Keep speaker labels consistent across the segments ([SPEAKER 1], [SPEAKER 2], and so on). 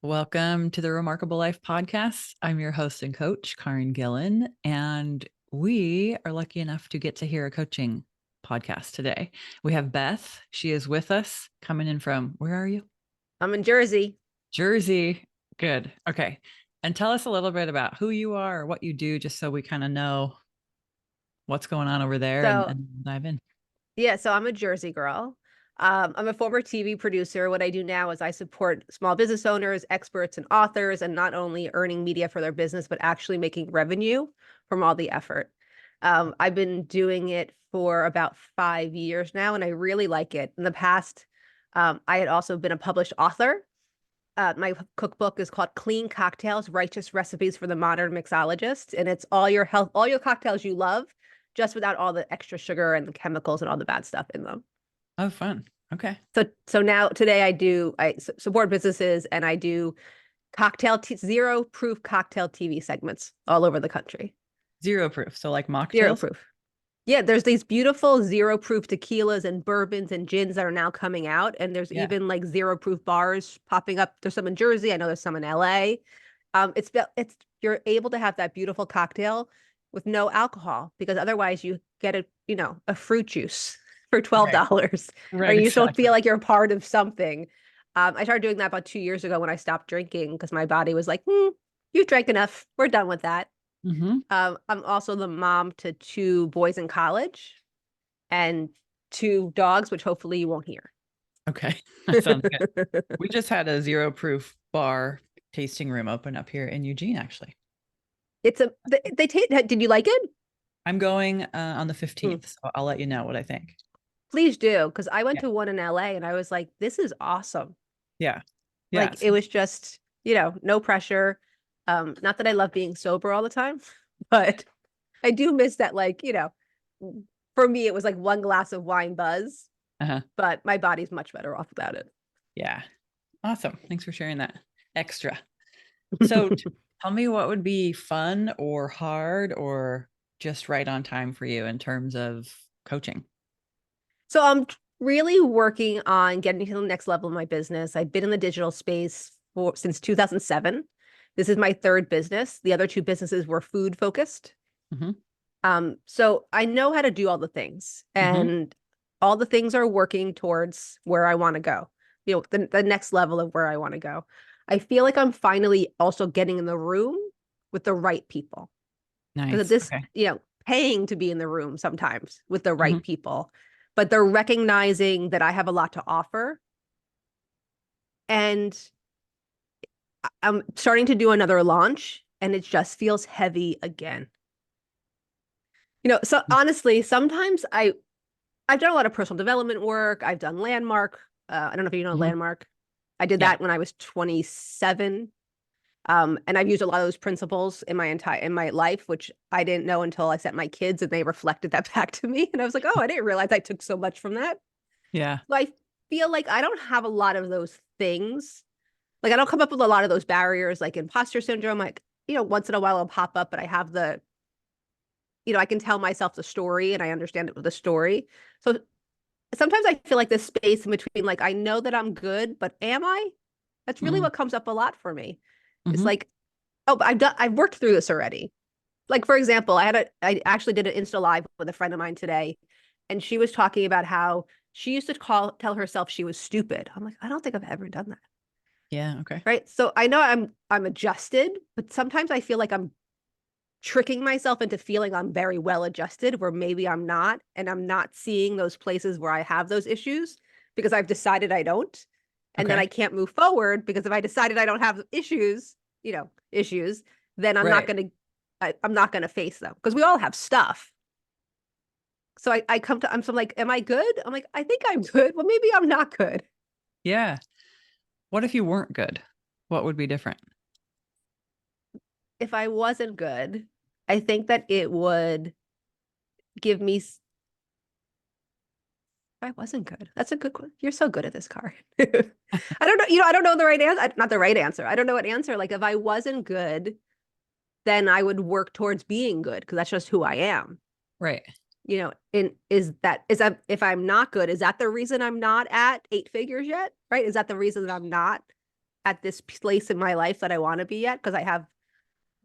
[SPEAKER 1] Welcome to the Remarkable Life podcast. I'm your host and coach, Caryn Gillen, and we are lucky enough to get to hear a coaching podcast today. We have Beth. She is with us, coming in from, where are you?
[SPEAKER 2] I'm in Jersey.
[SPEAKER 1] Jersey. Good. Okay. And tell us a little bit about who you are or what you do, just so we kind of know what's going on over there
[SPEAKER 2] So
[SPEAKER 1] and dive in.
[SPEAKER 2] so I'm a Jersey girl. I'm a former TV producer. What I do now is I support small business owners, experts, and authors, and not only earning media for their business, but actually making revenue from all the effort. I've been doing it for about 5 years now, and I really like it. In the past, I had also been a published author. My cookbook is called Clean Cocktails, Righteous Recipes for the Modern Mixologist, and it's all your cocktails you love, just without all the extra sugar and the chemicals and all the bad stuff in them.
[SPEAKER 1] Oh, fun. Okay.
[SPEAKER 2] So now today I support businesses and I do zero proof cocktail TV segments all over the country.
[SPEAKER 1] Zero proof. So like
[SPEAKER 2] Zero
[SPEAKER 1] mocktails?
[SPEAKER 2] proof. Yeah, there's these beautiful zero proof tequilas and bourbons and gins that are now coming out. And there's
[SPEAKER 1] Yeah.
[SPEAKER 2] even like zero proof bars popping up. There's some in Jersey. I know there's some in LA. It's you're able to have that beautiful cocktail with no alcohol, because otherwise you get a fruit juice for
[SPEAKER 1] Right.
[SPEAKER 2] $12, or
[SPEAKER 1] Right.
[SPEAKER 2] you just don't
[SPEAKER 1] Exactly.
[SPEAKER 2] feel like you're part of something. I started doing that about 2 years ago when I stopped drinking, because my body was like, you've drank enough. We're done with that.
[SPEAKER 1] Mm-hmm.
[SPEAKER 2] I'm also the mom to two boys in college and two dogs, which hopefully you won't hear.
[SPEAKER 1] Okay. That sounds good. We just had a zero proof bar tasting room open up here in Eugene, actually.
[SPEAKER 2] They taste. Did you like it?
[SPEAKER 1] I'm going on the
[SPEAKER 2] Mm.
[SPEAKER 1] 15th, so I'll let you know what I think.
[SPEAKER 2] Please do, because I went
[SPEAKER 1] Yeah.
[SPEAKER 2] to one in LA and I was like, this is awesome.
[SPEAKER 1] Yeah. Yeah.
[SPEAKER 2] Like, it was just, no pressure. Not that I love being sober all the time, but I do miss that, like, for me, it was like one glass of wine buzz,
[SPEAKER 1] Uh-huh.
[SPEAKER 2] but my body's much better off without
[SPEAKER 1] Yeah. Awesome. Thanks for sharing that extra. So
[SPEAKER 2] it.
[SPEAKER 1] tell me what would be fun or hard or just right on time for you in terms of coaching.
[SPEAKER 2] So I'm really working on getting to the next level of my business. I've been in the digital space since 2007. This is my third business. The other two businesses were food focused.
[SPEAKER 1] Mm-hmm.
[SPEAKER 2] So I know how to do all the things,
[SPEAKER 1] Mm-hmm.
[SPEAKER 2] and all the things are working towards where I want to go, the next level of where I want to go. I feel like I'm finally also getting in the room with the right people, because
[SPEAKER 1] Nice.
[SPEAKER 2] this,
[SPEAKER 1] Okay.
[SPEAKER 2] paying to be in the room sometimes with the
[SPEAKER 1] Mm-hmm.
[SPEAKER 2] right people, but they're recognizing that I have a lot to offer. And I'm starting to do another launch and it just feels heavy again. So honestly, sometimes I've done a lot of personal development work. I've done Landmark. I don't know if you know
[SPEAKER 1] Mm-hmm.
[SPEAKER 2] Landmark. I did
[SPEAKER 1] Yeah.
[SPEAKER 2] that when I was 27. And I've used a lot of those principles in my life, which I didn't know until I sent my kids and they reflected that back to me. And I was like, oh, I didn't realize I took so much from that.
[SPEAKER 1] Yeah.
[SPEAKER 2] So I feel like I don't have a lot of those things. Like, I don't come up with a lot of those barriers, like imposter syndrome. Like, once in a while it'll pop up, but I have I can tell myself the story and I understand it with the story. So sometimes I feel like this space in between, like, I know that I'm good, but am I? That's really
[SPEAKER 1] Mm-hmm.
[SPEAKER 2] what comes up a lot for me. It's
[SPEAKER 1] Mm-hmm.
[SPEAKER 2] like, oh, but I've worked through this already. Like, for example, I actually did an Insta Live with a friend of mine today, and she was talking about how she used to tell herself she was stupid. I'm like, I don't think I've ever done that.
[SPEAKER 1] Yeah. Okay.
[SPEAKER 2] Right. So I know I'm adjusted, but sometimes I feel like I'm tricking myself into feeling I'm very well adjusted, where maybe I'm not, and I'm not seeing those places where I have those issues because I've decided I don't. And then
[SPEAKER 1] Okay.
[SPEAKER 2] I can't move forward, because if I decided I don't have issues, then
[SPEAKER 1] Right.
[SPEAKER 2] I'm not gonna face them, because we all have stuff. So I'm like, am I good? I'm like, I think I'm good. Well, maybe I'm not good.
[SPEAKER 1] Yeah. What if you weren't good? What would be different?
[SPEAKER 2] If I wasn't good, I think that it would give me I wasn't good. That's a good question. You're so good at this card. I don't know. I don't know the right answer. Not the right answer. I don't know what answer. Like, if I wasn't good, then I would work towards being good, because that's just who I am.
[SPEAKER 1] Right.
[SPEAKER 2] And is that if I'm not good, is that the reason I'm not at 8 figures yet? Right? Is that the reason that I'm not? at this place in my life that I want to be at, because I have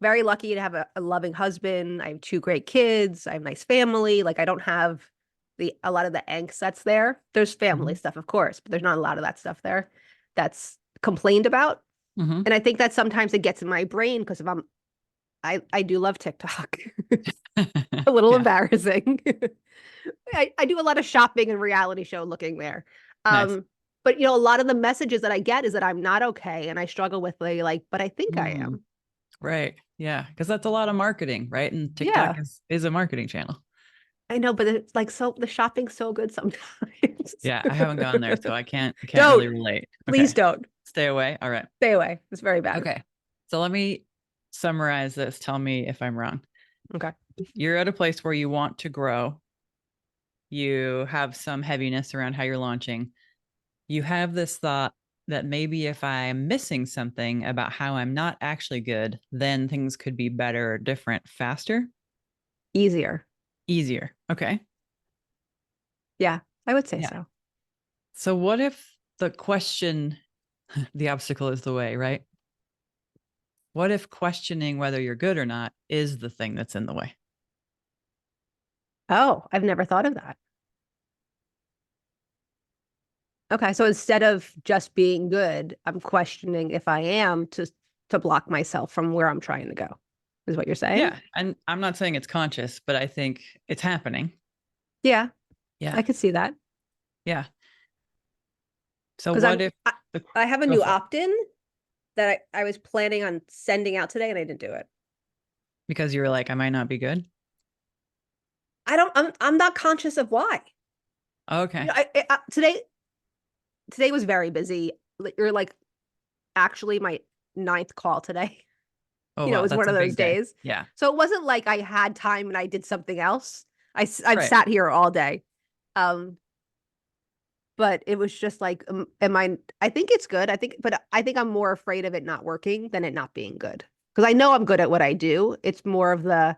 [SPEAKER 2] very lucky to have a loving husband. I have two great kids. I have a nice family. Like I don't have a lot of the angst that's there. There's family
[SPEAKER 1] Mhm.
[SPEAKER 2] stuff, of course, but there's not a lot of that stuff there that's complained about.
[SPEAKER 1] Mhm.
[SPEAKER 2] And I think that sometimes it gets in my brain because if I do love TikTok. A little
[SPEAKER 1] Yeah.
[SPEAKER 2] embarrassing. I do a lot of shopping and reality show looking there.
[SPEAKER 1] Nice.
[SPEAKER 2] But a lot of the messages that I get is that I'm not okay, and I struggle with but I think I
[SPEAKER 1] Mm,
[SPEAKER 2] am.
[SPEAKER 1] right. Yeah. Because that's a lot of marketing, right? And TikTok
[SPEAKER 2] Yeah,
[SPEAKER 1] is a marketing channel.
[SPEAKER 2] I know, but it's like so the shopping's so good sometimes.
[SPEAKER 1] Yeah. I haven't gone there, so I can't
[SPEAKER 2] Don't,
[SPEAKER 1] really relate.
[SPEAKER 2] please
[SPEAKER 1] Okay.
[SPEAKER 2] don't.
[SPEAKER 1] Stay away. All right.
[SPEAKER 2] Stay away. It's very bad.
[SPEAKER 1] Okay. So let me summarize this. Tell me if I'm wrong.
[SPEAKER 2] Okay.
[SPEAKER 1] You're at a place where you want to grow. You have some heaviness around how you're launching. You have this thought that maybe if I'm missing something about how I'm not actually good, then things could be better or different faster,
[SPEAKER 2] Easier.
[SPEAKER 1] easier. Okay.
[SPEAKER 2] Yeah, I would say
[SPEAKER 1] Yeah.
[SPEAKER 2] so.
[SPEAKER 1] So what if the question, the obstacle is the way, right? What if questioning whether you're good or not is the thing that's in the way?
[SPEAKER 2] Oh, I've never thought of that. Okay, so instead of just being good, I'm questioning if I am to block myself from where I'm trying to go, is what you're saying?
[SPEAKER 1] Yeah. And I'm not saying it's conscious, but I think it's happening.
[SPEAKER 2] Yeah,
[SPEAKER 1] Yeah.
[SPEAKER 2] I could see that.
[SPEAKER 1] Yeah. So
[SPEAKER 2] Because
[SPEAKER 1] what if the
[SPEAKER 2] I have a
[SPEAKER 1] go
[SPEAKER 2] new
[SPEAKER 1] for it?
[SPEAKER 2] opt-in that I was planning on sending out today and I didn't do it.
[SPEAKER 1] Because you were like, I might not be good.
[SPEAKER 2] I'm not conscious of why.
[SPEAKER 1] Okay.
[SPEAKER 2] Today was very busy. You're like actually my ninth call today.
[SPEAKER 1] Oh, wow.
[SPEAKER 2] It was
[SPEAKER 1] That's
[SPEAKER 2] one
[SPEAKER 1] a
[SPEAKER 2] of those
[SPEAKER 1] big day.
[SPEAKER 2] days.
[SPEAKER 1] Yeah.
[SPEAKER 2] So it wasn't like I had time and I did something else. I've
[SPEAKER 1] Right.
[SPEAKER 2] sat here all day. Um, but it was just like, I think it's good. But I think I'm more afraid of it not working than it not being good. Because I know I'm good at what I do. It's more of the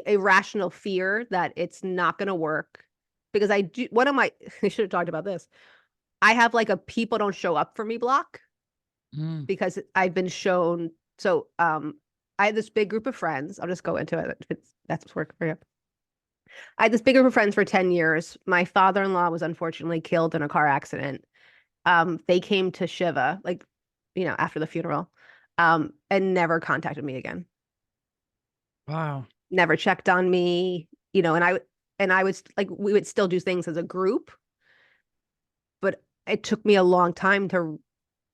[SPEAKER 2] irrational fear that it's not going to work. Because one of my, I should have talked about this. I have like a people don't show up for me block
[SPEAKER 1] Mm,
[SPEAKER 2] because I've been shown. So, I had this big group of friends. I'll just go into it if that's what's working for you. I had this big group of friends for 10 years. My father-in-law was unfortunately killed in a car accident. They came to Shiva, like, after the funeral, and never contacted me again.
[SPEAKER 1] wow.
[SPEAKER 2] Never checked on me, and I was like, we would still do things as a group, but it took me a long time to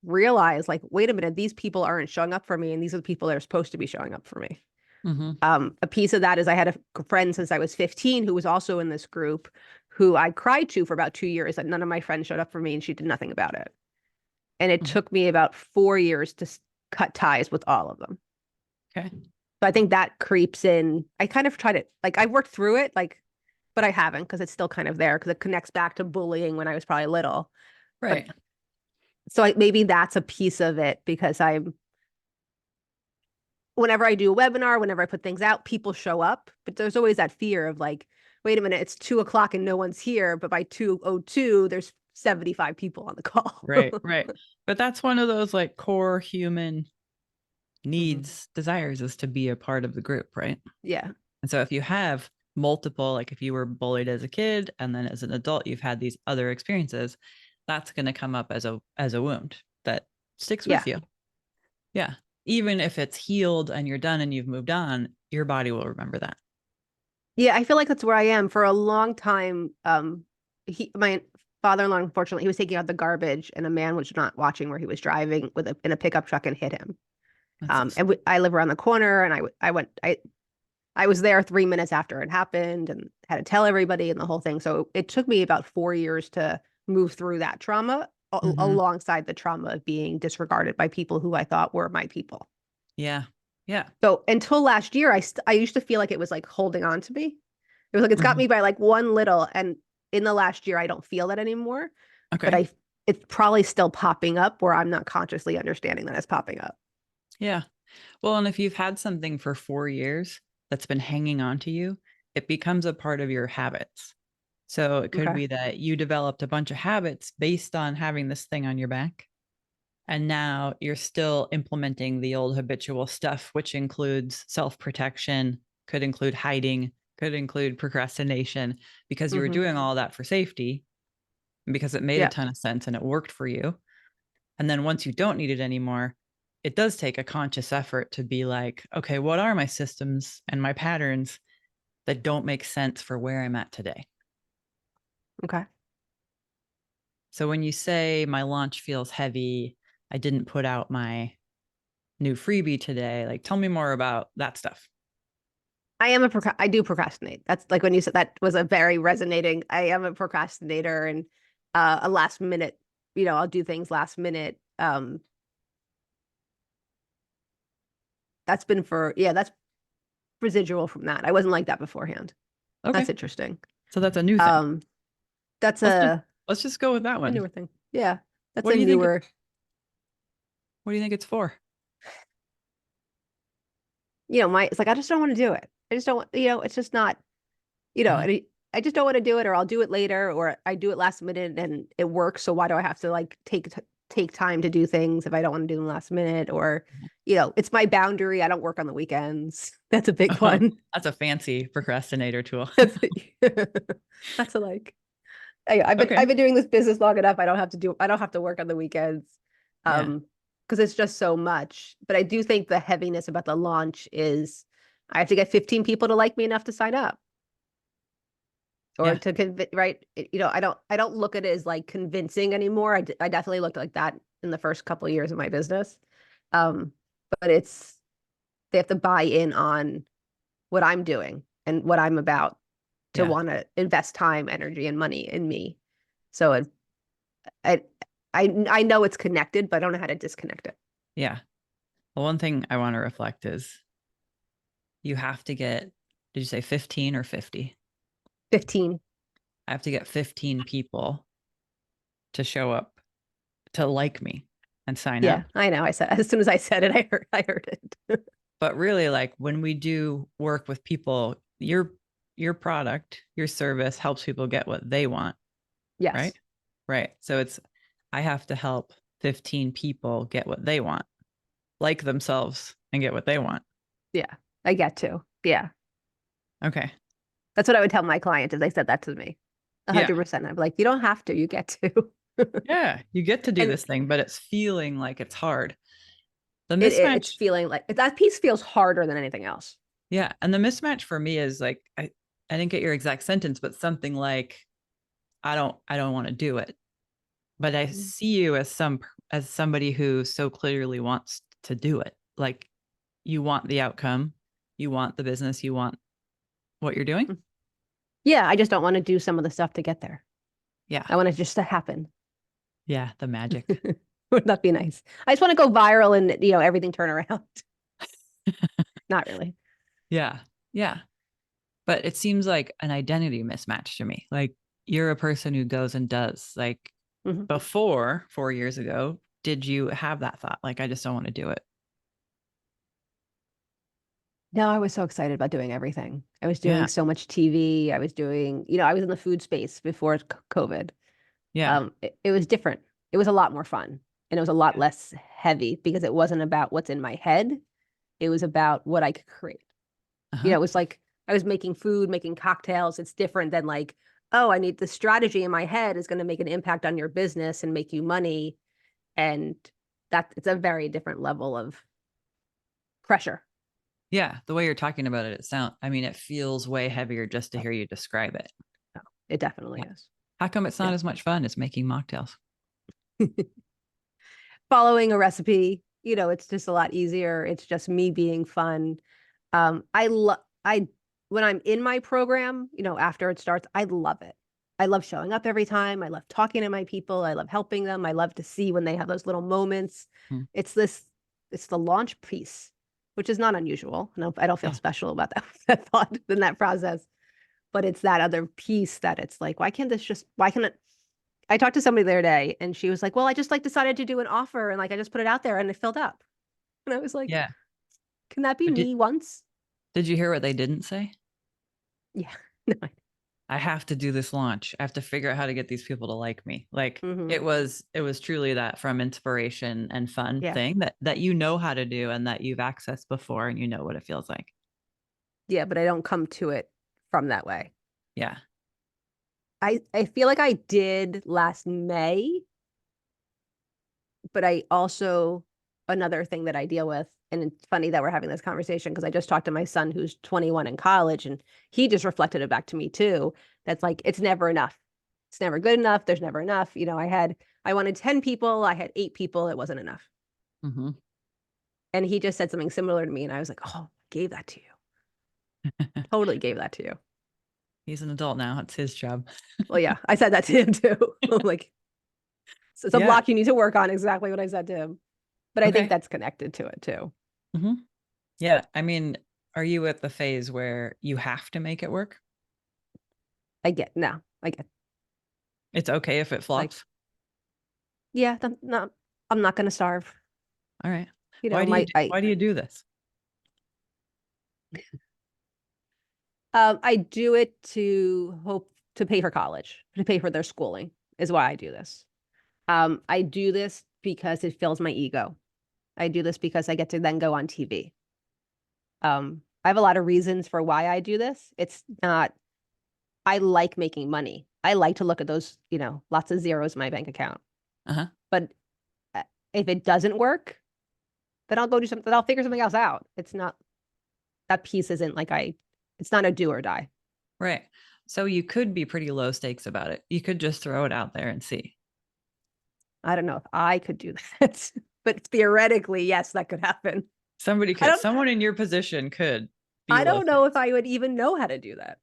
[SPEAKER 2] realize, like, wait a minute, these people aren't showing up for me, and these are the people that are supposed to be showing up for me.
[SPEAKER 1] Hmm.
[SPEAKER 2] A piece of that is I had a friend since I was 15 who was also in this group who I cried to for about 2 years that none of my friends showed up for me and she did nothing about it. And it
[SPEAKER 1] Hmm.
[SPEAKER 2] took me about 4 years to cut ties with all of them.
[SPEAKER 1] Okay.
[SPEAKER 2] So I think that creeps in. I kind of tried it, like I've worked through it, like, but I haven't because it's still kind of there because it connects back to bullying when I was probably little. But
[SPEAKER 1] Right.
[SPEAKER 2] so maybe that's a piece of it because whenever I do a webinar, whenever I put things out, people show up. But there's always that fear of like, wait a minute, it's 2 o'clock and no one's here. But by 2:02, there's 75 people on the call.
[SPEAKER 1] Right. Right. But that's one of those like core human
[SPEAKER 2] Mhm.
[SPEAKER 1] needs, desires is to be a part of the group. Right.
[SPEAKER 2] Yeah.
[SPEAKER 1] And so if you have multiple, like if you were bullied as a kid and then as an adult, you've had these other experiences, that's going to come up as a wound that sticks with
[SPEAKER 2] Yeah.
[SPEAKER 1] you. Yeah. Even if it's healed and you're done and you've moved on, your body will remember that.
[SPEAKER 2] Yeah. I feel like that's where I am for a long time. My father-in-law, unfortunately, he was taking out the garbage and a man was not watching where he was driving in a pickup truck and hit him.
[SPEAKER 1] That sucks.
[SPEAKER 2] I live around the corner and I was there 3 minutes after it happened and had to tell everybody and the whole thing. So it took me about 4 years to move through that trauma
[SPEAKER 1] Hmm.
[SPEAKER 2] alongside the trauma of being disregarded by people who I thought were my people.
[SPEAKER 1] Yeah. Yeah.
[SPEAKER 2] So until last year, I used to feel like it was like holding on to me. It was like it's got
[SPEAKER 1] Hmm.
[SPEAKER 2] me by like one little, and in the last year, I don't feel that anymore. But
[SPEAKER 1] Okay.
[SPEAKER 2] it's probably still popping up where I'm not consciously understanding that it's popping up.
[SPEAKER 1] Yeah. Well, and if you've had something for 4 years that's been hanging on to you, it becomes a part of your habits. So it could
[SPEAKER 2] Okay.
[SPEAKER 1] be that you developed a bunch of habits based on having this thing on your back. And now you're still implementing the old habitual stuff, which includes self-protection, could include hiding, could include procrastination, because you were
[SPEAKER 2] Mm-hmm.
[SPEAKER 1] doing all that for safety and because it made a
[SPEAKER 2] Yeah.
[SPEAKER 1] ton of sense and it worked for you. And then once you don't need it anymore, it does take a conscious effort to be like, okay, what are my systems and my patterns that don't make sense for where I'm at today?
[SPEAKER 2] Okay.
[SPEAKER 1] So when you say my launch feels heavy, I didn't put out my new freebie today, like tell me more about that stuff.
[SPEAKER 2] I do procrastinate. That's like when you said that was a very resonating. I am a procrastinator and a last minute, I'll do things last minute. That's residual from that. I wasn't like that beforehand.
[SPEAKER 1] Okay.
[SPEAKER 2] That's interesting.
[SPEAKER 1] So that's a new thing.
[SPEAKER 2] Um, that's
[SPEAKER 1] Let's just
[SPEAKER 2] a,
[SPEAKER 1] let's just go with that
[SPEAKER 2] a
[SPEAKER 1] one.
[SPEAKER 2] newer thing. Yeah, that's
[SPEAKER 1] What
[SPEAKER 2] a
[SPEAKER 1] do you think
[SPEAKER 2] newer,
[SPEAKER 1] what do you think it's for?
[SPEAKER 2] it's like I just don't want to do it. I just don't want, it's just not,
[SPEAKER 1] Uh-huh.
[SPEAKER 2] I just don't want to do it, or I'll do it later, or I do it last minute and it works. So why do I have to like take time to do things if I don't want to do them last minute? Or, it's my boundary. I don't work on the weekends. That's a big
[SPEAKER 1] Oh,
[SPEAKER 2] one.
[SPEAKER 1] that's a fancy procrastinator tool.
[SPEAKER 2] That's that's a like. I've
[SPEAKER 1] Okay.
[SPEAKER 2] been doing this business long enough. I don't have to work on the weekends.
[SPEAKER 1] Yeah.
[SPEAKER 2] Because it's just so much. But I do think the heaviness about the launch is I have to get 15 people to like me enough to sign up or
[SPEAKER 1] Yeah.
[SPEAKER 2] to convince, right? I don't look at it as like convincing anymore. I definitely looked like that in the first couple of years of my business. Um, but they have to buy in on what I'm doing and what I'm about to
[SPEAKER 1] Yeah.
[SPEAKER 2] want to invest time, energy, and money in me. So I, I know it's connected, but I don't know how to disconnect it.
[SPEAKER 1] Yeah. Well, one thing I want to reflect is you have to get, did you say 15 or 50?
[SPEAKER 2] 15.
[SPEAKER 1] I have to get 15 people to show up to like me and sign
[SPEAKER 2] Yeah,
[SPEAKER 1] up.
[SPEAKER 2] I know. I said as soon as I said it, I heard it.
[SPEAKER 1] But really, like when we do work with people, your product, your service helps people get what they want, right?
[SPEAKER 2] Yes.
[SPEAKER 1] Right. So it's I have to help 15 people get what they want, like themselves and get what they want.
[SPEAKER 2] Yeah, I get to. Yeah.
[SPEAKER 1] Okay.
[SPEAKER 2] That's what I would tell my client if they said that to me.
[SPEAKER 1] Yeah.
[SPEAKER 2] 100%. I'm like, you don't have to, you get to.
[SPEAKER 1] Yeah. You get to do
[SPEAKER 2] And
[SPEAKER 1] this thing, but it's feeling like it's hard. The
[SPEAKER 2] it's
[SPEAKER 1] mismatch.
[SPEAKER 2] feeling like that piece feels harder than anything else.
[SPEAKER 1] Yeah. And the mismatch for me is like, I didn't get your exact sentence, but something like, I don't want to do it. But I
[SPEAKER 2] Mhm.
[SPEAKER 1] see you as somebody who so clearly wants to do it. Like you want the outcome, you want the business, you want what you're doing.
[SPEAKER 2] Yeah, I just don't want to do some of the stuff to get there.
[SPEAKER 1] Yeah.
[SPEAKER 2] I want it just to happen.
[SPEAKER 1] Yeah. The magic.
[SPEAKER 2] Would that be nice? I just want to go viral and everything turn around. Not really.
[SPEAKER 1] Yeah. Yeah. But it seems like an identity mismatch to me. Like you're a person who goes and does. Like
[SPEAKER 2] Mhm.
[SPEAKER 1] before 4 years ago, did you have that thought? Like, I just don't want to do it.
[SPEAKER 2] No, I was so excited about doing everything. I was doing
[SPEAKER 1] Yeah.
[SPEAKER 2] so much TV. I was doing, I was in the food space before COVID.
[SPEAKER 1] Yeah.
[SPEAKER 2] It was different. It was a lot more fun and it was a lot less heavy because it wasn't about what's in my head. It was about what I could create.
[SPEAKER 1] Uh-huh.
[SPEAKER 2] It was like I was making food, making cocktails. It's different than like, oh, I need the strategy in my head is going to make an impact on your business and make you money. And it's a very different level of pressure.
[SPEAKER 1] Yeah. The way you're talking about it, I mean, it feels way heavier just to hear you describe it.
[SPEAKER 2] So it definitely
[SPEAKER 1] Yeah.
[SPEAKER 2] is.
[SPEAKER 1] How come it's not
[SPEAKER 2] Yeah.
[SPEAKER 1] as much fun as making mocktails?
[SPEAKER 2] Following a recipe, it's just a lot easier. It's just me being fun. I when I'm in my program, after it starts, I love it. I love showing up every time. I love talking to my people. I love helping them. I love to see when they have those little moments.
[SPEAKER 1] Hmm.
[SPEAKER 2] It's this, it's the launch piece, which is not unusual. No, I don't feel
[SPEAKER 1] Yeah.
[SPEAKER 2] special about that, that thought in that process. But it's that other piece that it's like, why can't it? I talked to somebody the other day and she was like, well, I just like decided to do an offer and like I just put it out there and it filled up. And I was like,
[SPEAKER 1] Yeah.
[SPEAKER 2] can that be
[SPEAKER 1] But
[SPEAKER 2] me once?
[SPEAKER 1] did you hear what they didn't say?
[SPEAKER 2] Yeah. No.
[SPEAKER 1] I have to do this launch. I have to figure out how to get these people to like me. Like
[SPEAKER 2] Hmm.
[SPEAKER 1] it was truly that from inspiration and fun
[SPEAKER 2] Yeah.
[SPEAKER 1] thing that you know how to do and that you've accessed before and you know what it feels like.
[SPEAKER 2] Yeah, but I don't come to it from that way.
[SPEAKER 1] Yeah.
[SPEAKER 2] I feel like I did last May, but I also another thing that I deal with, and it's funny that we're having this conversation because I just talked to my son who's 21 in college, and he just reflected it back to me too. That's like it's never enough. It's never good enough. There's never enough. I wanted 10 people, I had 8 people, it wasn't enough.
[SPEAKER 1] Hmm.
[SPEAKER 2] And he just said something similar to me, and I was like, oh, I gave that to you. Totally gave that to you.
[SPEAKER 1] He's an adult now. It's his job.
[SPEAKER 2] Well, yeah, I said that to him too. I'm like, so it's a
[SPEAKER 1] Yeah.
[SPEAKER 2] block you need to work on, exactly what I said to him. But I think
[SPEAKER 1] Okay.
[SPEAKER 2] that's connected to it too.
[SPEAKER 1] Hmm. Yeah. I mean, are you at the phase where you have to make it work?
[SPEAKER 2] I get
[SPEAKER 1] It's okay if it
[SPEAKER 2] like,
[SPEAKER 1] flops.
[SPEAKER 2] yeah, I'm not gonna starve.
[SPEAKER 1] All right.
[SPEAKER 2] You know,
[SPEAKER 1] Why do you do this?
[SPEAKER 2] I do it to hope to pay for college, to pay for their schooling is why I do this. I do this because it fills my ego. I do this because I get to then go on TV. I have a lot of reasons for why I do this. It's not, I like making money. I like to look at those, lots of zeros in my bank account.
[SPEAKER 1] Uh-huh.
[SPEAKER 2] But uh, if it doesn't work, then I'll go do something, I'll figure something else out. It's not, that piece isn't like it's not a do or die.
[SPEAKER 1] Right. So you could be pretty low stakes about it. You could just throw it out there and see.
[SPEAKER 2] I don't know if I could do that, but theoretically, yes, that could happen.
[SPEAKER 1] Somebody
[SPEAKER 2] I
[SPEAKER 1] could.
[SPEAKER 2] don't,
[SPEAKER 1] Someone in your position could be
[SPEAKER 2] I
[SPEAKER 1] low
[SPEAKER 2] don't know if
[SPEAKER 1] stakes.
[SPEAKER 2] I would even know how to do that.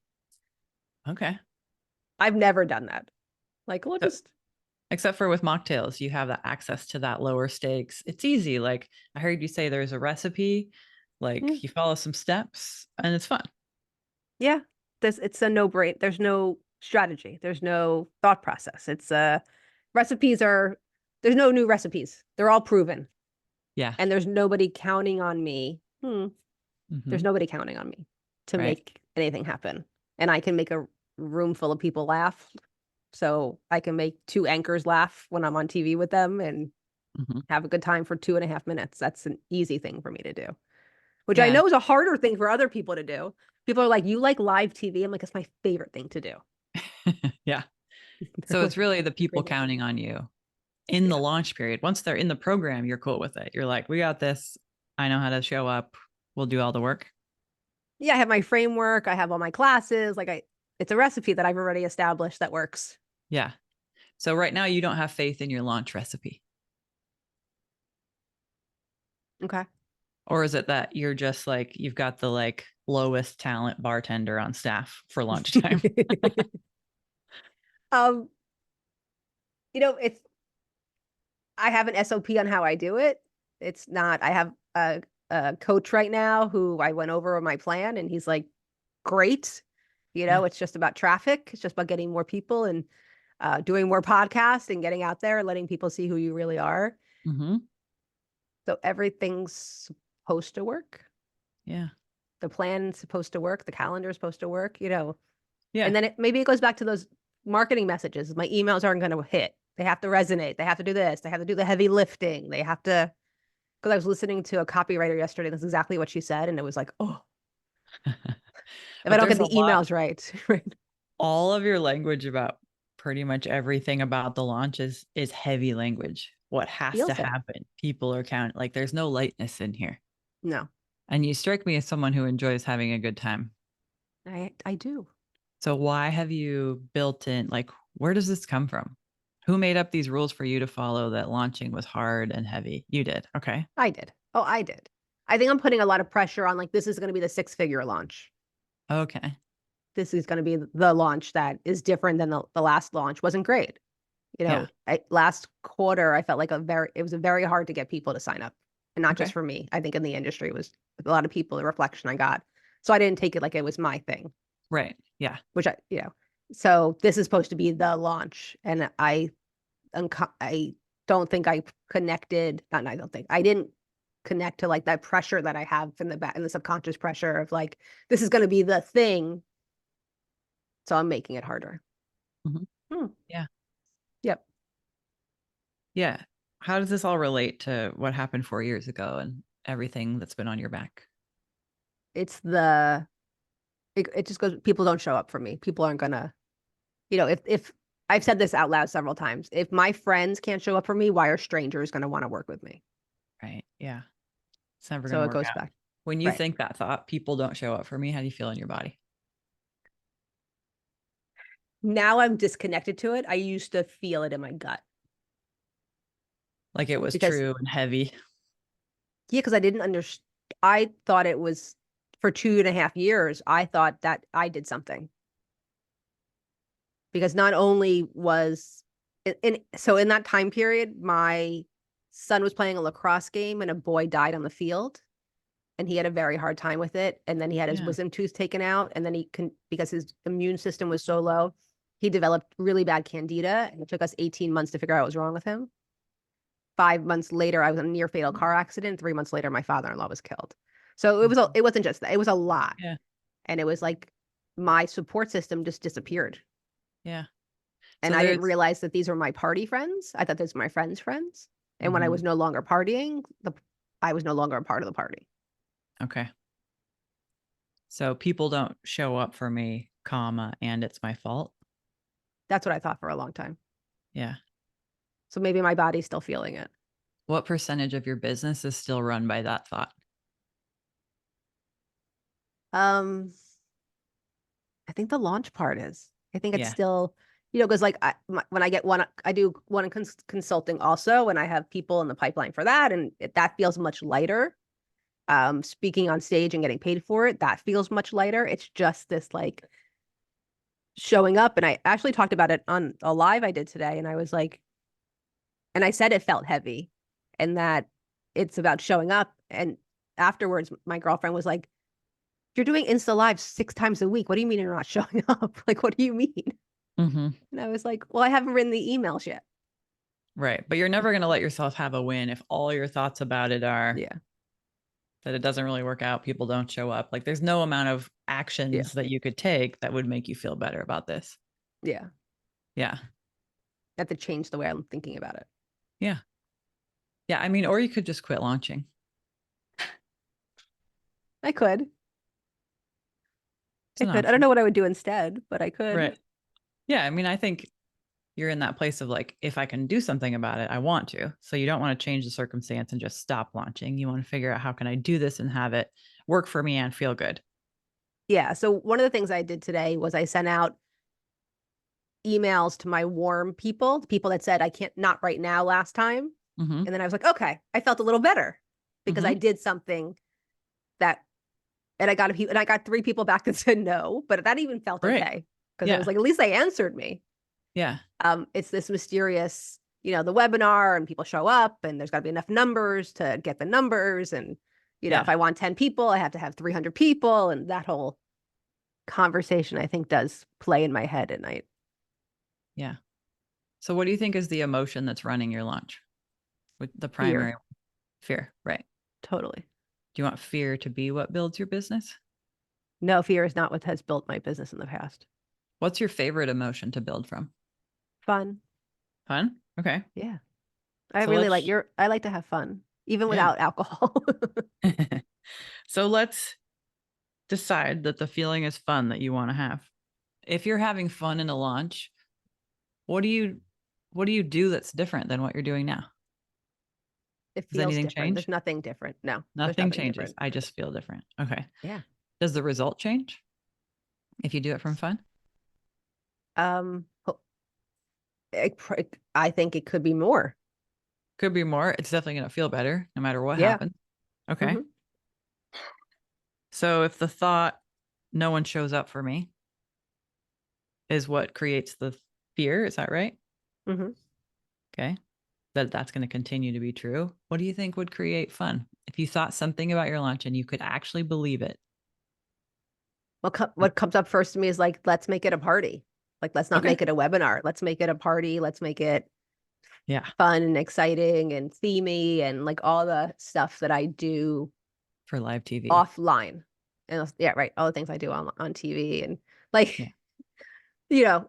[SPEAKER 1] Okay.
[SPEAKER 2] I've never done that. Like, we'll
[SPEAKER 1] So
[SPEAKER 2] just,
[SPEAKER 1] except for with mocktails, you have the access to that lower stakes. It's easy. Like I heard you say there's a recipe,
[SPEAKER 2] yeah,
[SPEAKER 1] like you follow some steps and it's fun.
[SPEAKER 2] yeah. It's a no brain. There's no strategy. There's no thought process. Recipes are, there's no new recipes. They're all proven.
[SPEAKER 1] Yeah.
[SPEAKER 2] And there's nobody counting on me. There's
[SPEAKER 1] Hmm.
[SPEAKER 2] nobody counting on me to
[SPEAKER 1] Right.
[SPEAKER 2] make anything happen. And I can make a room full of people laugh. So I can make 2 anchors laugh when I'm on TV with them and
[SPEAKER 1] Hmm.
[SPEAKER 2] have a good time for 2.5 minutes. That's an easy thing for me to do, which I
[SPEAKER 1] Yeah.
[SPEAKER 2] know is a harder thing for other people to do. People are like, you like live TV? I'm like, it's my favorite thing to do.
[SPEAKER 1] Yeah.
[SPEAKER 2] They're
[SPEAKER 1] So it's
[SPEAKER 2] like
[SPEAKER 1] really the people
[SPEAKER 2] crazy.
[SPEAKER 1] counting on you in the
[SPEAKER 2] Yeah.
[SPEAKER 1] launch period. Once they're in the program, you're cool with it. You're like, we got this. I know how to show up. We'll do all the work.
[SPEAKER 2] Yeah, I have my framework. I have all my classes. It's a recipe that I've already established that works.
[SPEAKER 1] Yeah. So right now you don't have faith in your launch recipe.
[SPEAKER 2] Okay.
[SPEAKER 1] Or is it that you're just like you've got the like lowest talent bartender on staff for lunchtime?
[SPEAKER 2] um, it's I have an SOP on how I do it. It's not, I have a coach right now who I went over my plan and he's like, great.
[SPEAKER 1] Yeah.
[SPEAKER 2] It's just about traffic. It's just about getting more people and doing more podcasts and getting out there and letting people see who you really are.
[SPEAKER 1] Hmm.
[SPEAKER 2] So everything's supposed to work.
[SPEAKER 1] Yeah.
[SPEAKER 2] The plan's supposed to work. The calendar is supposed to work.
[SPEAKER 1] Yeah.
[SPEAKER 2] And then maybe it goes back to those marketing messages. My emails aren't going to hit. They have to resonate. They have to do this. They have to do the heavy lifting. They have to, because I was listening to a copywriter yesterday. And that's exactly what she said. And it was like, oh, if I
[SPEAKER 1] But
[SPEAKER 2] don't get
[SPEAKER 1] there's a
[SPEAKER 2] the
[SPEAKER 1] lot,
[SPEAKER 2] emails right, right?
[SPEAKER 1] all of your language about pretty much everything about the launch is heavy language. What has to
[SPEAKER 2] Feels it.
[SPEAKER 1] happen? People are counting. Like there's no lightness in here.
[SPEAKER 2] No,
[SPEAKER 1] And you strike me as someone who enjoys having a good time.
[SPEAKER 2] I do.
[SPEAKER 1] So why have you built in like where does this come from? Who made up these rules for you to follow that launching was hard and heavy? You did. Okay.
[SPEAKER 2] I did. Oh, I did. I think I'm putting a lot of pressure on like, this is going to be the 6-figure launch.
[SPEAKER 1] Okay.
[SPEAKER 2] This is going to be the launch that is different than the last launch. Wasn't great.
[SPEAKER 1] Yeah.
[SPEAKER 2] Last quarter, I felt like it was very hard to get people to sign up. And not just
[SPEAKER 1] Okay.
[SPEAKER 2] for me. I think in the industry it was a lot of people, the reflection I got. So I didn't take it like it was my thing,
[SPEAKER 1] Right. Yeah.
[SPEAKER 2] which so this is supposed to be the launch. And I don't think I connected, not, I don't think, I didn't connect to like that pressure that I have in the back, in the subconscious pressure of like, this is going to be the thing. So I'm making it harder.
[SPEAKER 1] Mhm.
[SPEAKER 2] Hmm.
[SPEAKER 1] Yeah.
[SPEAKER 2] Yep.
[SPEAKER 1] Yeah. How does this all relate to what happened 4 years ago and everything that's been on your back?
[SPEAKER 2] It's it just goes, people don't show up for me. People aren't gonna, if I've said this out loud several times, if my friends can't show up for me, why are strangers gonna want to work with me?
[SPEAKER 1] Right. Yeah. It's never going
[SPEAKER 2] So
[SPEAKER 1] to
[SPEAKER 2] it
[SPEAKER 1] work
[SPEAKER 2] goes
[SPEAKER 1] out.
[SPEAKER 2] back.
[SPEAKER 1] When you
[SPEAKER 2] Right.
[SPEAKER 1] think that thought, people don't show up for me, how do you feel in your body?
[SPEAKER 2] Now I'm disconnected to it. I used to feel it in my gut
[SPEAKER 1] Like it was
[SPEAKER 2] because,
[SPEAKER 1] true and heavy.
[SPEAKER 2] yeah, because I didn't understand. I thought it was for 2.5 years. I thought that I did something because not only was so in that time period, my son was playing a lacrosse game and a boy died on the field, and he had a very hard time with it. And then he had his
[SPEAKER 1] Yeah.
[SPEAKER 2] wisdom tooth taken out, and then because his immune system was so low, he developed really bad candida, and it took us 18 months to figure out what was wrong with him. 5 months later, I was in a near fatal car accident. 3 months later, my father-in-law was killed. So it wasn't just that; it was a lot,
[SPEAKER 1] Yeah.
[SPEAKER 2] and it was like my support system just disappeared.
[SPEAKER 1] Yeah.
[SPEAKER 2] And
[SPEAKER 1] So
[SPEAKER 2] I didn't
[SPEAKER 1] there's,
[SPEAKER 2] realize that these were my party friends. I thought these were my friends' friends. And when I was
[SPEAKER 1] Mhm.
[SPEAKER 2] no longer partying, I was no longer a part of the party.
[SPEAKER 1] Okay. So people don't show up for me, comma, and it's my fault.
[SPEAKER 2] That's what I thought for a long time.
[SPEAKER 1] Yeah.
[SPEAKER 2] So maybe my body's still feeling it.
[SPEAKER 1] What percentage of your business is still run by that thought?
[SPEAKER 2] Um, I think the launch part is. I think it's
[SPEAKER 1] Yeah.
[SPEAKER 2] still, because like when I get one, I do one consulting also, and I have people in the pipeline for that, and that feels much lighter. Speaking on stage and getting paid for it, that feels much lighter. It's just this like showing up, and I actually talked about it on a live I did today, and I was like, and I said it felt heavy, and that it's about showing up. And afterwards, my girlfriend was like, "You're doing Insta Live 6 times a week. What do you mean you're not showing up? Like, what do you mean?"
[SPEAKER 1] Mm-hmm.
[SPEAKER 2] And I was like, "Well, I haven't written the emails yet."
[SPEAKER 1] Right. But you're never going to let yourself have a win if all your thoughts about it are
[SPEAKER 2] Yeah,
[SPEAKER 1] that it doesn't really work out. People don't show up. Like there's no amount of
[SPEAKER 2] yeah,
[SPEAKER 1] actions that you could take that would make you feel better about this.
[SPEAKER 2] yeah.
[SPEAKER 1] Yeah.
[SPEAKER 2] I have to change the way I'm thinking about it.
[SPEAKER 1] Yeah. Yeah. I mean, or you could just quit launching.
[SPEAKER 2] I could,
[SPEAKER 1] It's
[SPEAKER 2] I
[SPEAKER 1] an
[SPEAKER 2] could. I don't
[SPEAKER 1] option.
[SPEAKER 2] know what I would do instead, but I could.
[SPEAKER 1] Right. Yeah. I mean, I think you're in that place of like, if I can do something about it, I want to. So you don't want to change the circumstance and just stop launching. You want to figure out how can I do this and have it work for me and feel good.
[SPEAKER 2] Yeah. So one of the things I did today was I sent out emails to my warm people, the people that said I can't, not right now last time.
[SPEAKER 1] Mm-hmm.
[SPEAKER 2] And then I was like, okay, I felt a little better because I
[SPEAKER 1] Mm-hmm.
[SPEAKER 2] did something that, and I got 3 people back that said no, but that even felt
[SPEAKER 1] Right.
[SPEAKER 2] okay because I was
[SPEAKER 1] Yeah.
[SPEAKER 2] like, at least they answered me.
[SPEAKER 1] Yeah.
[SPEAKER 2] It's this mysterious, the webinar, and people show up, and there's got to be enough numbers to get the numbers. And, if
[SPEAKER 1] Yeah.
[SPEAKER 2] I want 10 people, I have to have 300 people. And that whole conversation, I think, does play in my head at night.
[SPEAKER 1] Yeah. So what do you think is the emotion that's running your launch? With the
[SPEAKER 2] Fear.
[SPEAKER 1] primary fear, right?
[SPEAKER 2] Totally.
[SPEAKER 1] Do you want fear to be what builds your business?
[SPEAKER 2] No, fear is not what has built my business in the past.
[SPEAKER 1] What's your favorite emotion to build from?
[SPEAKER 2] Fun.
[SPEAKER 1] Fun? Okay.
[SPEAKER 2] Yeah. I
[SPEAKER 1] So
[SPEAKER 2] really
[SPEAKER 1] let's
[SPEAKER 2] I like to have fun, even
[SPEAKER 1] yeah.
[SPEAKER 2] without alcohol.
[SPEAKER 1] So let's decide that the feeling is fun that you want to have. If you're having fun in a launch, what do you do that's different than what you're doing now?
[SPEAKER 2] It
[SPEAKER 1] Does
[SPEAKER 2] feels
[SPEAKER 1] anything
[SPEAKER 2] different.
[SPEAKER 1] change?
[SPEAKER 2] There's nothing different. No, there's
[SPEAKER 1] Nothing
[SPEAKER 2] nothing
[SPEAKER 1] changes.
[SPEAKER 2] different.
[SPEAKER 1] I just feel different. Okay.
[SPEAKER 2] Yeah.
[SPEAKER 1] Does the result change if you do it from fun?
[SPEAKER 2] Um, ho- I think it could be more.
[SPEAKER 1] Could be more. It's definitely going to feel better no matter what
[SPEAKER 2] Yeah.
[SPEAKER 1] happens. Okay.
[SPEAKER 2] Hmm.
[SPEAKER 1] So if the thought no one shows up for me is what creates the fear, is that right?
[SPEAKER 2] Hmm.
[SPEAKER 1] Okay. That's going to continue to be true. What do you think would create fun? If you thought something about your lunch and you could actually believe it.
[SPEAKER 2] What comes up first to me is like, let's make it a party. Like, let's not
[SPEAKER 1] Okay.
[SPEAKER 2] make it a webinar. Let's make it a party. Let's make it
[SPEAKER 1] Yeah.
[SPEAKER 2] fun and exciting and themey and like all the stuff that I do
[SPEAKER 1] For live TV.
[SPEAKER 2] offline. And yeah, right. All the things I do on TV and like,
[SPEAKER 1] Yeah.
[SPEAKER 2] you know,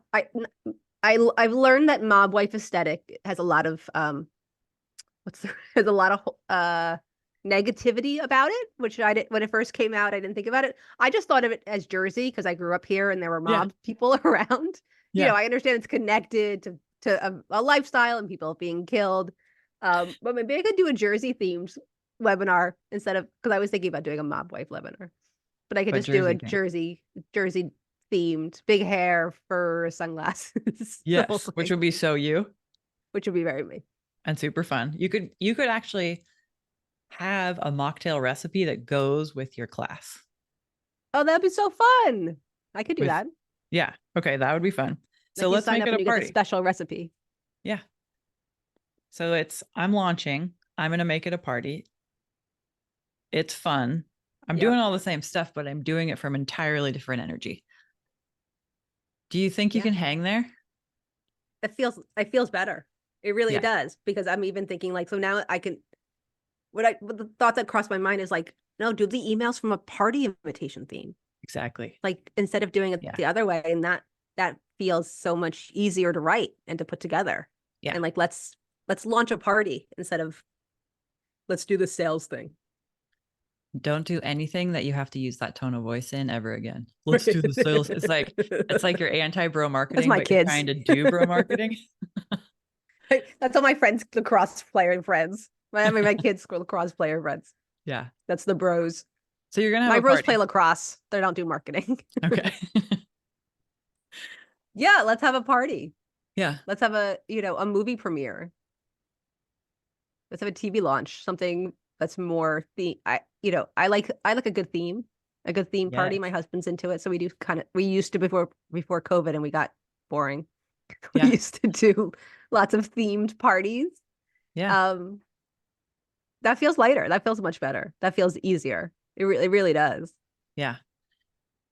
[SPEAKER 2] I've learned that mob wife aesthetic has a lot of has a lot of negativity about it, which I did when it first came out. I didn't think about it. I just thought of it as Jersey because I grew up here and there were
[SPEAKER 1] Yeah.
[SPEAKER 2] mob people around. You
[SPEAKER 1] Yeah.
[SPEAKER 2] know, I understand it's connected to a lifestyle and people being killed. But maybe I could do a Jersey themed webinar instead of, because I was thinking about doing a mob wife webinar, but I could
[SPEAKER 1] But
[SPEAKER 2] just do a
[SPEAKER 1] Jersey thing.
[SPEAKER 2] Jersey themed, big hair, fur, sunglasses, the whole
[SPEAKER 1] Yes, which
[SPEAKER 2] thing,
[SPEAKER 1] would be so you
[SPEAKER 2] which would be very me.
[SPEAKER 1] and super fun. You could actually have a mocktail recipe that goes with your class.
[SPEAKER 2] Oh, that'd be so fun. I could do
[SPEAKER 1] With
[SPEAKER 2] that.
[SPEAKER 1] yeah, okay, that would be fun. So
[SPEAKER 2] Like you
[SPEAKER 1] let's
[SPEAKER 2] sign
[SPEAKER 1] make
[SPEAKER 2] up
[SPEAKER 1] it
[SPEAKER 2] and
[SPEAKER 1] a
[SPEAKER 2] you get the
[SPEAKER 1] party.
[SPEAKER 2] special recipe.
[SPEAKER 1] Yeah. So I'm launching. I'm going to make it a party. It's fun. I'm
[SPEAKER 2] Yep.
[SPEAKER 1] doing all the same stuff, but I'm doing it from entirely different energy. Do you think you
[SPEAKER 2] Yeah.
[SPEAKER 1] can hang there?
[SPEAKER 2] It feels better. It really
[SPEAKER 1] Yeah,
[SPEAKER 2] does. Because I'm even thinking like, so now I can what the thought that crossed my mind is like, no, do the emails from a party invitation theme.
[SPEAKER 1] exactly.
[SPEAKER 2] Like instead of doing it
[SPEAKER 1] Yeah.
[SPEAKER 2] the other way. And that feels so much easier to write and to put together.
[SPEAKER 1] Yeah.
[SPEAKER 2] And like let's launch a party instead of let's do the sales thing.
[SPEAKER 1] Don't do anything that you have to use that tone of voice in ever again. Let's do the sales. It's like you're anti-bro
[SPEAKER 2] That's
[SPEAKER 1] marketing,
[SPEAKER 2] my
[SPEAKER 1] but you're
[SPEAKER 2] kids.
[SPEAKER 1] trying to do bro marketing.
[SPEAKER 2] That's all my friends, lacrosse player friends. My kids lacrosse player friends.
[SPEAKER 1] Yeah.
[SPEAKER 2] That's the bros.
[SPEAKER 1] So you're gonna have
[SPEAKER 2] My
[SPEAKER 1] a
[SPEAKER 2] bros play
[SPEAKER 1] party.
[SPEAKER 2] lacrosse. They don't do marketing.
[SPEAKER 1] Okay.
[SPEAKER 2] Yeah, let's have a party.
[SPEAKER 1] Yeah.
[SPEAKER 2] Let's have a movie premiere. Let's have a TV launch, something that's more I like a good theme, a good theme party.
[SPEAKER 1] Yes.
[SPEAKER 2] My husband's into it, so we used to before COVID and we got boring. We
[SPEAKER 1] Yeah.
[SPEAKER 2] used to do lots of themed parties.
[SPEAKER 1] Yeah.
[SPEAKER 2] Um, that feels lighter. That feels much better. That feels easier. It really does.
[SPEAKER 1] Yeah.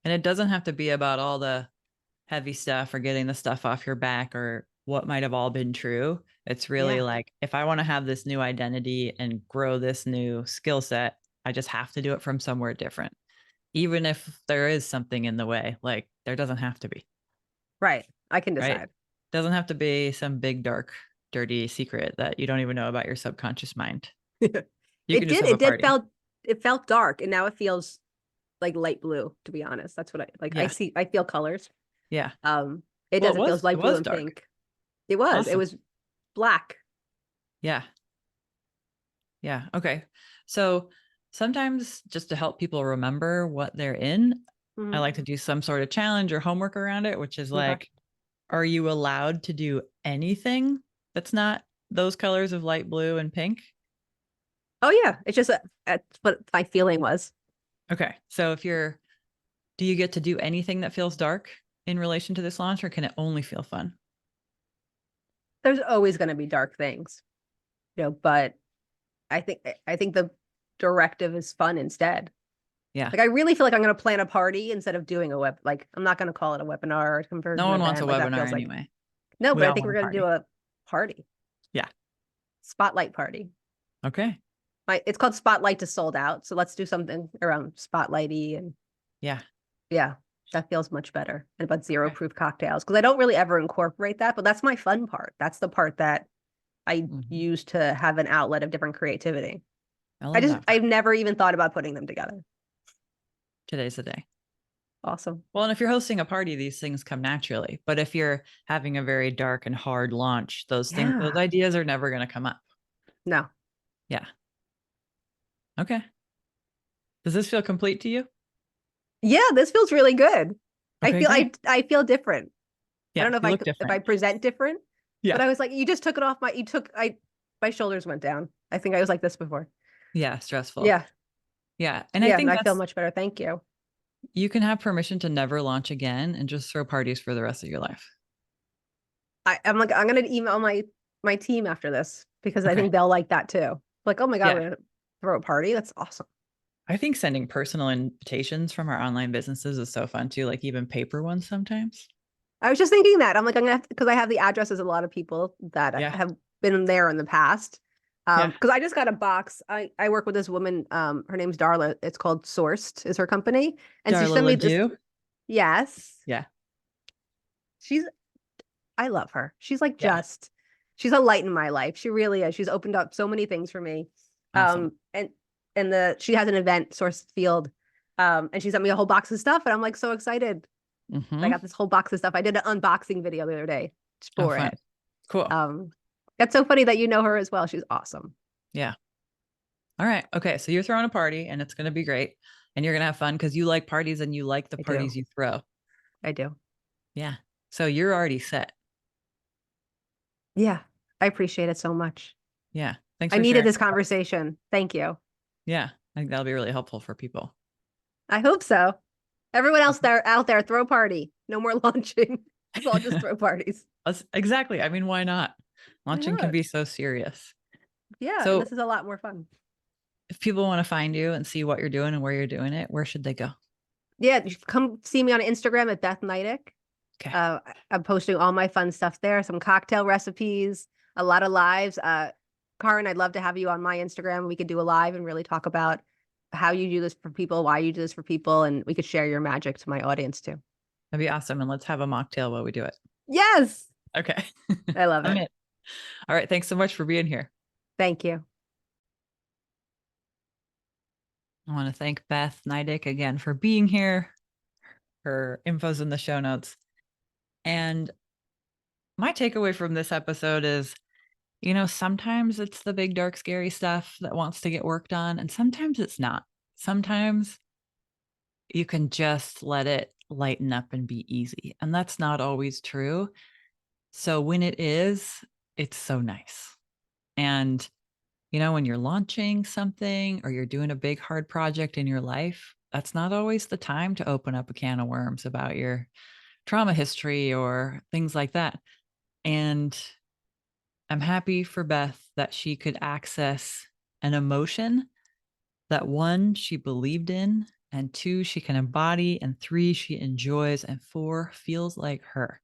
[SPEAKER 1] And it doesn't have to be about all the heavy stuff or getting the stuff off your back or what might have all been true. It's really
[SPEAKER 2] Yeah.
[SPEAKER 1] like, if I want to have this new identity and grow this new skill set, I just have to do it from somewhere different. Even if there is something in the way, like there doesn't have to be,
[SPEAKER 2] Right. I can
[SPEAKER 1] right?
[SPEAKER 2] decide.
[SPEAKER 1] Doesn't have to be some big, dark, dirty secret that you don't even know about your subconscious mind. You can
[SPEAKER 2] It
[SPEAKER 1] just
[SPEAKER 2] did.
[SPEAKER 1] have a
[SPEAKER 2] It did
[SPEAKER 1] party.
[SPEAKER 2] felt dark, and now it feels like light blue, to be honest. That's what I like.
[SPEAKER 1] Yeah.
[SPEAKER 2] I feel colors.
[SPEAKER 1] Yeah.
[SPEAKER 2] It
[SPEAKER 1] Well,
[SPEAKER 2] does. It feels
[SPEAKER 1] it
[SPEAKER 2] light blue
[SPEAKER 1] was
[SPEAKER 2] and
[SPEAKER 1] dark.
[SPEAKER 2] pink. It was. It
[SPEAKER 1] Awesome.
[SPEAKER 2] was black.
[SPEAKER 1] Yeah. Yeah. Okay. So sometimes just to help people remember what they're in, I
[SPEAKER 2] Mhm.
[SPEAKER 1] like to do some sort of challenge or homework around it, which is
[SPEAKER 2] Okay.
[SPEAKER 1] like, are you allowed to do anything that's not those colors of light blue and pink?
[SPEAKER 2] Oh yeah. It's just that's what my feeling was.
[SPEAKER 1] Okay. So do you get to do anything that feels dark in relation to this launch, or can it only feel fun?
[SPEAKER 2] There's always going to be dark things, but I think the directive is fun instead.
[SPEAKER 1] Yeah.
[SPEAKER 2] Like I really feel like I'm going to plan a party instead of doing a web. Like I'm not going to call it a webinar or a
[SPEAKER 1] No
[SPEAKER 2] conversion
[SPEAKER 1] one wants a
[SPEAKER 2] event. Like that
[SPEAKER 1] webinar
[SPEAKER 2] feels like
[SPEAKER 1] anyway.
[SPEAKER 2] no,
[SPEAKER 1] We
[SPEAKER 2] but I
[SPEAKER 1] all
[SPEAKER 2] think
[SPEAKER 1] want
[SPEAKER 2] we're
[SPEAKER 1] a
[SPEAKER 2] going to do
[SPEAKER 1] party.
[SPEAKER 2] a party,
[SPEAKER 1] Yeah.
[SPEAKER 2] spotlight party.
[SPEAKER 1] Okay.
[SPEAKER 2] It's called Spotlight to Sold Out. So let's do something around spotlighty and
[SPEAKER 1] Yeah.
[SPEAKER 2] yeah, that feels much better. And about zero
[SPEAKER 1] Okay.
[SPEAKER 2] proof cocktails because I don't really ever incorporate that, but that's my fun part. That's the part that I
[SPEAKER 1] Mhm.
[SPEAKER 2] use to have an outlet of different creativity.
[SPEAKER 1] I love that part.
[SPEAKER 2] I've never even thought about putting them together.
[SPEAKER 1] Today's the day.
[SPEAKER 2] Awesome.
[SPEAKER 1] Well, and if you're hosting a party, these things come naturally. But if you're having a very dark and hard launch, those
[SPEAKER 2] Yeah.
[SPEAKER 1] ideas are never going to come up.
[SPEAKER 2] No.
[SPEAKER 1] Yeah. Okay. Does this feel complete to you?
[SPEAKER 2] Yeah, this feels really good.
[SPEAKER 1] Okay, great.
[SPEAKER 2] I feel different. I
[SPEAKER 1] Yeah,
[SPEAKER 2] don't know
[SPEAKER 1] you look
[SPEAKER 2] if I
[SPEAKER 1] different.
[SPEAKER 2] present different, but
[SPEAKER 1] Yeah.
[SPEAKER 2] I was like, you just took it off my shoulders went down. I think I was like this before.
[SPEAKER 1] Yeah, stressful.
[SPEAKER 2] Yeah.
[SPEAKER 1] Yeah. And I
[SPEAKER 2] Yeah, and
[SPEAKER 1] think
[SPEAKER 2] I feel much better. Thank you.
[SPEAKER 1] you can have permission to never launch again and just throw parties for the rest of your life.
[SPEAKER 2] I'm like, I'm gonna email my team after this because I
[SPEAKER 1] Okay.
[SPEAKER 2] think they'll like that too. Like, oh my God,
[SPEAKER 1] Yeah.
[SPEAKER 2] we're gonna throw a party. That's awesome.
[SPEAKER 1] I think sending personal invitations from our online businesses is so fun too, like even paper ones sometimes.
[SPEAKER 2] I was just thinking that. I'm like, I'm gonna have because I have the addresses of a lot of people that
[SPEAKER 1] Yeah.
[SPEAKER 2] have been there in the past.
[SPEAKER 1] Yeah.
[SPEAKER 2] Because I just got a box. I work with this woman, her name's Darla. It's called Sourced, is her company. And she
[SPEAKER 1] Darla
[SPEAKER 2] sent me this.
[SPEAKER 1] Ledoux.
[SPEAKER 2] Yes.
[SPEAKER 1] Yeah.
[SPEAKER 2] I love her. She's like
[SPEAKER 1] Yeah.
[SPEAKER 2] she's a light in my life. She really is. She's opened up so many things for me.
[SPEAKER 1] Awesome.
[SPEAKER 2] And she has an event, Source Field, and she sent me a whole box of stuff, and I'm like so excited. I
[SPEAKER 1] Mm-hmm.
[SPEAKER 2] got this whole box of stuff. I did an unboxing video the other day
[SPEAKER 1] Oh,
[SPEAKER 2] for
[SPEAKER 1] fun.
[SPEAKER 2] it.
[SPEAKER 1] Cool.
[SPEAKER 2] That's so funny that you know her as well. She's awesome.
[SPEAKER 1] Yeah. All right. Okay. So you're throwing a party and it's going to be great. And you're going to have fun because you like parties and you like the
[SPEAKER 2] I do.
[SPEAKER 1] parties you throw.
[SPEAKER 2] I do.
[SPEAKER 1] Yeah. So you're already set.
[SPEAKER 2] Yeah. I appreciate it so much.
[SPEAKER 1] Yeah. Thanks
[SPEAKER 2] I
[SPEAKER 1] for
[SPEAKER 2] needed
[SPEAKER 1] sharing.
[SPEAKER 2] this conversation. Thank you.
[SPEAKER 1] Yeah. I think that'll be really helpful for people.
[SPEAKER 2] I hope so. Everyone else there out there, throw a party. No more launching. Let's all just throw parties.
[SPEAKER 1] Exactly. I mean, why not?
[SPEAKER 2] Why
[SPEAKER 1] Launching can
[SPEAKER 2] not?
[SPEAKER 1] be so serious.
[SPEAKER 2] Yeah, and
[SPEAKER 1] So
[SPEAKER 2] this is a lot more fun.
[SPEAKER 1] if people want to find you and see what you're doing and where you're doing it, where should they go?
[SPEAKER 2] Yeah, you come see me on Instagram at Beth Nydick.
[SPEAKER 1] Okay.
[SPEAKER 2] I'm posting all my fun stuff there, some cocktail recipes, a lot of lives. Caryn, I'd love to have you on my Instagram. We could do a live and really talk about how you do this for people, why you do this for people, and we could share your magic to my audience too.
[SPEAKER 1] That'd be awesome. And let's have a mocktail while we do it.
[SPEAKER 2] Yes,
[SPEAKER 1] Okay.
[SPEAKER 2] I love
[SPEAKER 1] I'm
[SPEAKER 2] it.
[SPEAKER 1] in. All right. Thanks so much for being here.
[SPEAKER 2] Thank you.
[SPEAKER 1] I want to thank Beth Nydick again for being here. Her info's in the show notes. And my takeaway from this episode is, sometimes it's the big, dark, scary stuff that wants to get worked on, and sometimes it's not. Sometimes you can just let it lighten up and be easy. And that's not always true. So when it is, it's so nice. And, when you're launching something or you're doing a big, hard project in your life, that's not always the time to open up a can of worms about your trauma history or things like that. And I'm happy for Beth that she could access an emotion that, one, she believed in, and two, she can embody, and three, she enjoys, and four, feels like her.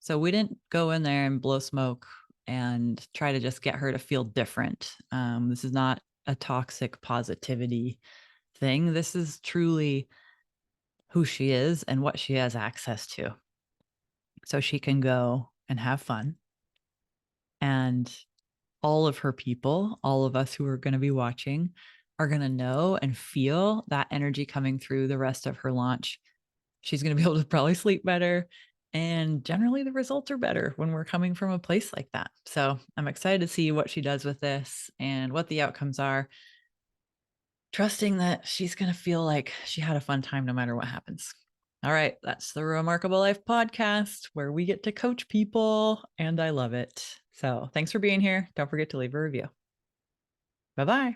[SPEAKER 1] So we didn't go in there and blow smoke and try to just get her to feel different. This is not a toxic positivity thing. This is truly who she is and what she has access to. So she can go and have fun. And all of her people, all of us who are going to be watching, are going to know and feel that energy coming through the rest of her launch. She's going to be able to probably sleep better. And generally, the results are better when we're coming from a place like that. So I'm excited to see what she does with this and what the outcomes are, trusting that she's going to feel like she had a fun time no matter what happens. All right. That's the Remarkable Life podcast where we get to coach people, and I love it. So thanks for being here. Don't forget to leave a review. Bye-bye.